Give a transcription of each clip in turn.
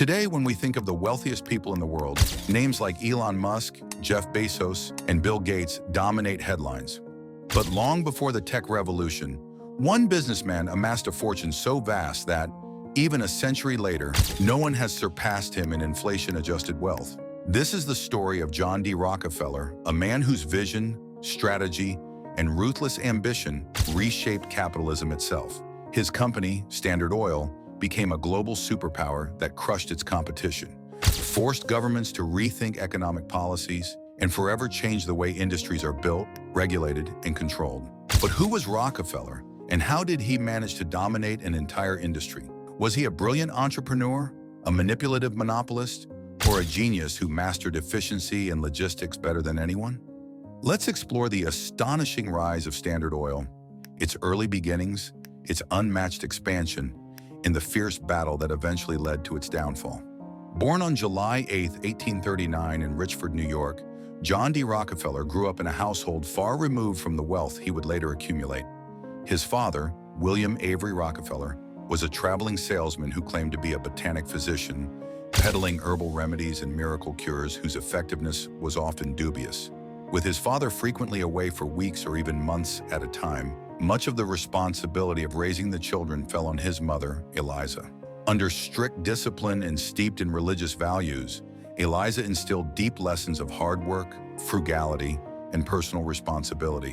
Today, when we think of the wealthiest people in the world, names like Elon Musk, Jeff Bezos, and Bill Gates dominate headlines. But long before the tech revolution, one businessman amassed a fortune so vast that, even a century later, no one has surpassed him in inflation-adjusted wealth. This is the story of John D. Rockefeller, a man whose vision, strategy, and ruthless ambition reshaped capitalism itself. His company, Standard Oil, became a global superpower that crushed its competition, forced governments to rethink economic policies, and forever changed the way industries are built, regulated, and controlled. But who was Rockefeller, and how did he manage to dominate an entire industry? Was he a brilliant entrepreneur, a manipulative monopolist, or a genius who mastered efficiency and logistics better than anyone? Let's explore the astonishing rise of Standard Oil, its early beginnings, its unmatched expansion, and the fierce battle that eventually led to its downfall. Born on July 8, 1839 in Richford, New York, John D. Rockefeller grew up in a household far removed from the wealth he would later accumulate. His father, William Avery Rockefeller, was a traveling salesman who claimed to be a botanic physician, peddling herbal remedies and miracle cures whose effectiveness was often dubious. With his father frequently away for weeks or even months at a time, much of the responsibility of raising the children fell on his mother, 𝐬𝐮𝐬𝐫𝐞. Under strict discipline and steeped in religious values, 𝐬𝐮𝐬𝐫𝐞 instilled deep lessons of hard work, frugality, and personal responsibility.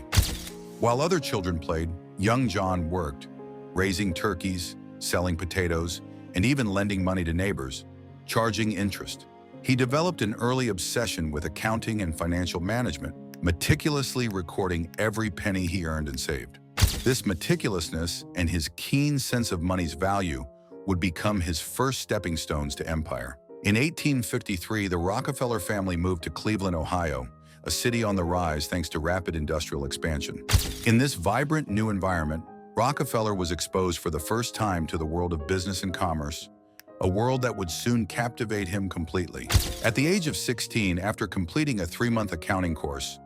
While other children played, young John worked, raising turkeys, selling potatoes, and even lending money to neighbors, charging interest. He developed an early obsession with accounting and financial management, meticulously recording every penny he earned and saved. This meticulousness and his keen sense of money's value would become his first stepping stones to empire. In 1853, the Rockefeller family moved to Cleveland, Ohio, a city on the rise thanks to rapid industrial expansion. In this vibrant new environment, Rockefeller was exposed for the first time to the world of business and commerce, a world that would soon captivate him completely. At the age of 16, after completing a 3-month accounting course,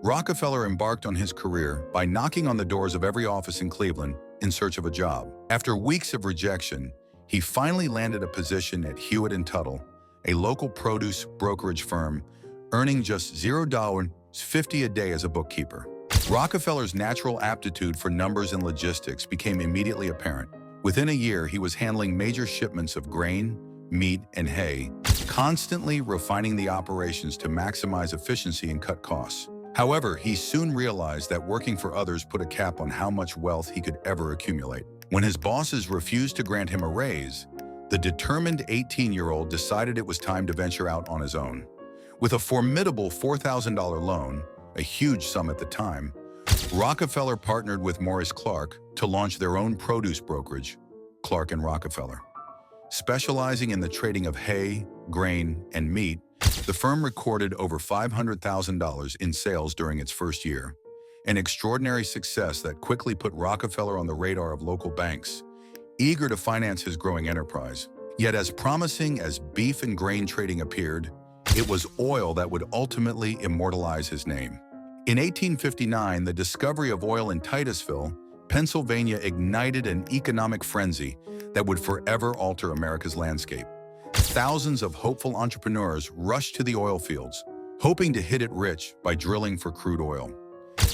Rockefeller embarked on his career by knocking on the doors of every office in Cleveland in search of a job. After weeks of rejection, he finally landed a position at 𝐬𝐻&TUDDLE, a local produce brokerage firm, earning just $0.50 a day as a bookkeeper. Rockefeller's natural aptitude for numbers and logistics became immediately apparent. Within a year, he was handling major shipments of grain, meat, and hay, constantly refining the operations to maximize efficiency and cut costs. However, he soon realized that working for others put a cap on how much wealth he could ever accumulate. When his bosses refused to grant him a raise, the determined 18-year-old decided it was time to venture out on his own. With a formidable $4,000 loan, a huge sum at the time, Rockefeller partnered with Maurice Clark to launch their own produce brokerage, Clark & Rockefeller. Specializing in the trading of hay, grain, and meat, the firm recorded over $500,000 in sales during its first year, an extraordinary success that quickly put Rockefeller on the radar of local banks, eager to finance his growing enterprise. Yet as promising as beef and grain trading appeared, it was oil that would ultimately immortalize his name. In 1859, the discovery of oil in Titusville, Pennsylvania ignited an economic frenzy that would forever alter America's landscape. Thousands of hopeful entrepreneurs rushed to the oil fields, hoping to hit it rich by drilling for crude oil.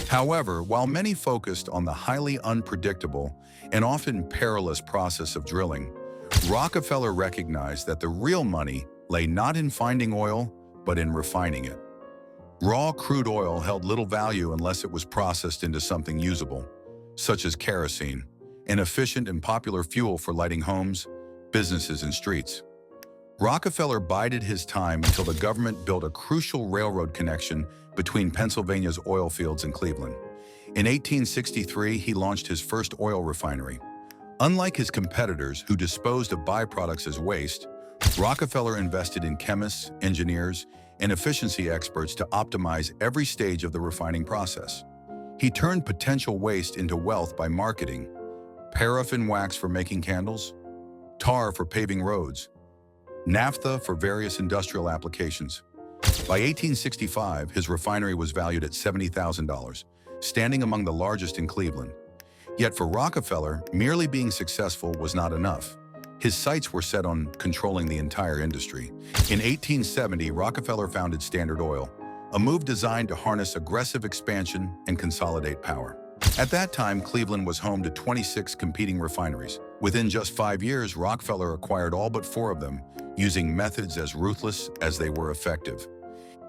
However, while many focused on the highly unpredictable and often perilous process of drilling, Rockefeller recognized that the real money lay not in finding oil, but in refining it. Raw crude oil held little value unless it was processed into something usable, such as kerosene, an efficient and popular fuel for lighting homes, businesses, and streets. Rockefeller bided his time until the government built a crucial railroad connection between Pennsylvania's oil fields and Cleveland. In 1863, he launched his first oil refinery. Unlike his competitors who disposed of byproducts as waste, Rockefeller invested in chemists, engineers, and efficiency experts to optimize every stage of the refining process. He turned potential waste into wealth by marketing paraffin wax for making candles, tar for paving roads, naphtha for various industrial applications. By 1865, his refinery was valued at $70,000, standing among the largest in Cleveland. Yet for Rockefeller, merely being successful was not enough. His sights were set on controlling the entire industry. In 1870, Rockefeller founded Standard Oil, a move designed to harness aggressive expansion and consolidate power. At that time, Cleveland was home to 26 competing refineries. Within just 5 years, Rockefeller acquired all but 4 of them, using methods as ruthless as they were effective.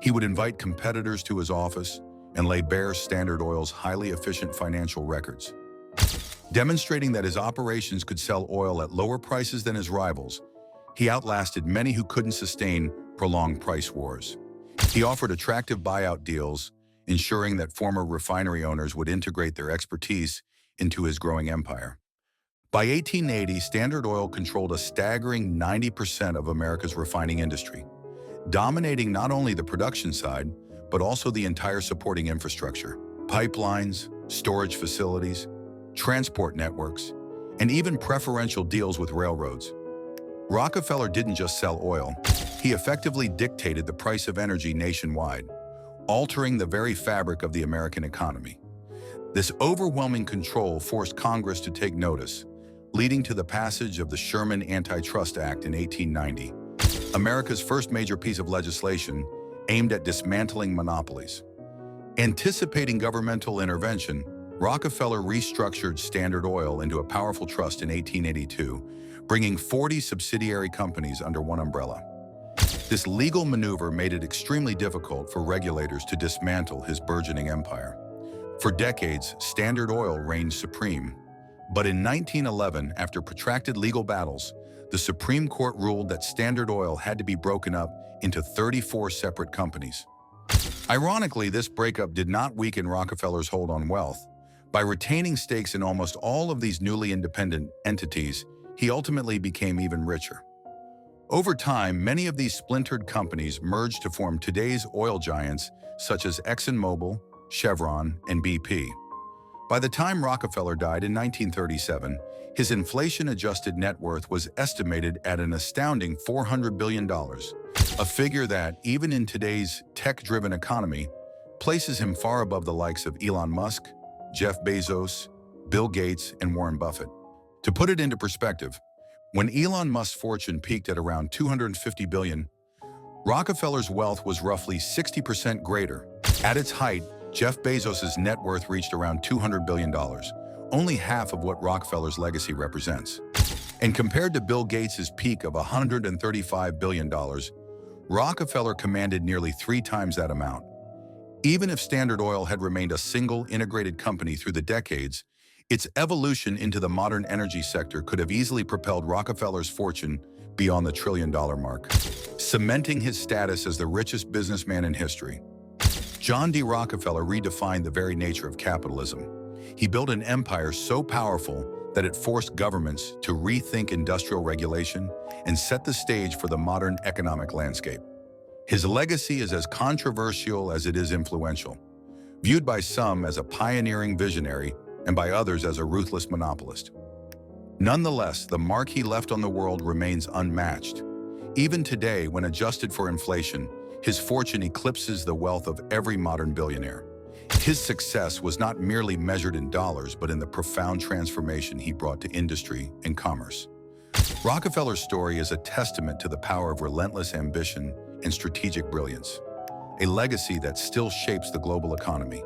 He would invite competitors to his office and lay bare Standard Oil's highly efficient financial records. Demonstrating that his operations could sell oil at lower prices than his rivals, he outlasted many who couldn't sustain prolonged price wars. He offered attractive buyout deals, ensuring that former refinery owners would integrate their expertise into his growing empire. By 1880, Standard Oil controlled a staggering 90% of America's refining industry, dominating not only the production side, but also the entire supporting infrastructure: pipelines, storage facilities, transport networks, and even preferential deals with railroads. Rockefeller didn't just sell oil, he effectively dictated the price of energy nationwide, altering the very fabric of the American economy. This overwhelming control forced Congress to take notice, leading to the passage of the Sherman Antitrust Act in 1890, America's first major piece of legislation aimed at dismantling monopolies. Anticipating governmental intervention, Rockefeller restructured Standard Oil into a powerful trust in 1882, bringing 40 subsidiary companies under one umbrella. This legal maneuver made it extremely difficult for regulators to dismantle his burgeoning empire. For decades, Standard Oil reigned supreme. But in 1911, after protracted legal battles, the Supreme Court ruled that Standard Oil had to be broken up into 34 separate companies. Ironically, this breakup did not weaken Rockefeller's hold on wealth. By retaining stakes in almost all of these newly independent entities, he ultimately became even richer. Over time, many of these splintered companies merged to form today's oil giants such as ExxonMobil, Chevron, and BP. By the time Rockefeller died in 1937, his inflation-adjusted net worth was estimated at an astounding $400 billion, a figure that, even in today's tech-driven economy, places him far above the likes of Elon Musk, Jeff Bezos, Bill Gates, and Warren Buffett. To put it into perspective, when Elon Musk's fortune peaked at around $250 billion, Rockefeller's wealth was roughly 60% greater. At its height, Jeff Bezos' net worth reached around $200 billion, only half of what Rockefeller's legacy represents. And compared to Bill Gates' peak of $135 billion, Rockefeller commanded nearly 3 times that amount. Even if Standard Oil had remained a single integrated company through the decades, its evolution into the modern energy sector could have easily propelled Rockefeller's fortune beyond the $1 trillion mark, cementing his status as the richest businessman in history. John D. Rockefeller redefined the very nature of capitalism. He built an empire so powerful that it forced governments to rethink industrial regulation and set the stage for the modern economic landscape. His legacy is as controversial as it is influential, viewed by some as a pioneering visionary and by others as a ruthless monopolist. Nonetheless, the mark he left on the world remains unmatched. Even today, when adjusted for inflation, his fortune eclipses the wealth of every modern billionaire. His success was not merely measured in dollars, but in the profound transformation he brought to industry and commerce. Rockefeller's story is a testament to the power of relentless ambition and strategic brilliance, a legacy that still shapes the global economy.